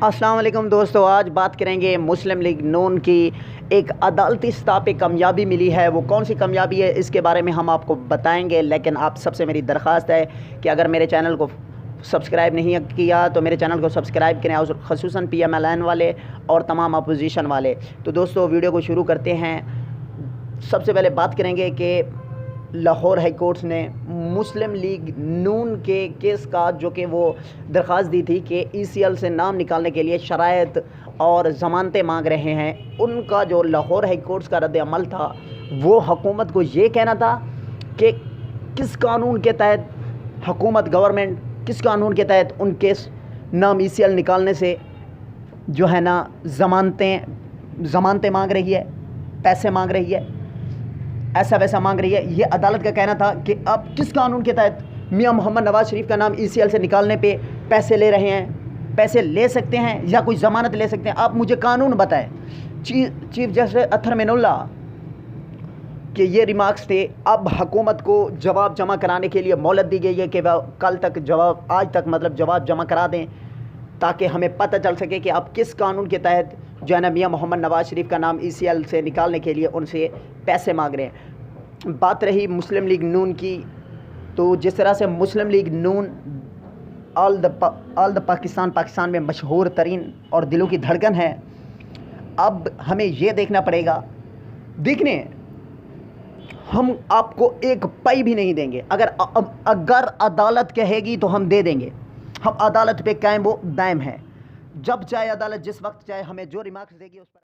अस्सलाम वालेकुम दोस्तों, आज बात करेंगे मुस्लिम लीग नून की एक अदालती सतह पे कामयाबी मिली है। वो कौन सी कामयाबी है इसके बारे में हम आपको बताएंगे, लेकिन आप सबसे मेरी दरख्वास्त है कि अगर मेरे चैनल को सब्सक्राइब नहीं किया तो मेरे चैनल को सब्सक्राइब करें, और ख़ुसूसन PMLN वाले और तमाम अपोजिशन वाले। तो दोस्तों वीडियो को शुरू करते हैं। सबसे पहले बात करेंगे कि लाहौर हाई कोर्ट ने मुस्लिम लीग नून के केस का जो कि वो दरख्वास्त दी थी कि ECL से नाम निकालने के लिए शराइत और ज़मानतें मांग रहे हैं, उनका जो लाहौर हाई कोर्ट का रद्द अमल था वो हुकूमत को ये कहना था कि किस कानून के तहत हुकूमत गवर्नमेंट किस कानून के तहत उनके नाम ECL निकालने से जो है ना ज़मानतें मांग रही है, पैसे मांग रही है, ऐसा वैसा मांग रही है। ये अदालत का कहना था कि अब किस कानून के तहत मियां मोहम्मद नवाज़ शरीफ का नाम ECL से निकालने पे पैसे ले रहे हैं, पैसे ले सकते हैं या कोई ज़मानत ले सकते हैं, आप मुझे कानून बताएं। चीफ जस्टिस अतहर मिनुल्लाह के ये रिमार्क्स थे। अब हुकूमत को जवाब जमा कराने के लिए मोहलत दी गई है कि वह कल तक आज तक जवाब जमा करा दें, ताकि हमें पता चल सके कि आप किस कानून के तहत जो है ना मियां मोहम्मद नवाज़ शरीफ का नाम ECL से निकालने के लिए उनसे पैसे मांग रहे हैं। बात रही मुस्लिम लीग नून की, तो जिस तरह से मुस्लिम लीग नून ऑल द पाकिस्तान में मशहूर तरीन और दिलों की धड़कन है, अब हमें ये देखना पड़ेगा। देखने हम आपको एक पाई भी नहीं देंगे, अगर अदालत कहेगी तो हम दे देंगे। हम अदालत पे कायम व दायम हैं, जब चाहे अदालत जिस वक्त चाहे हमें जो रिमार्क्स देगी उस पर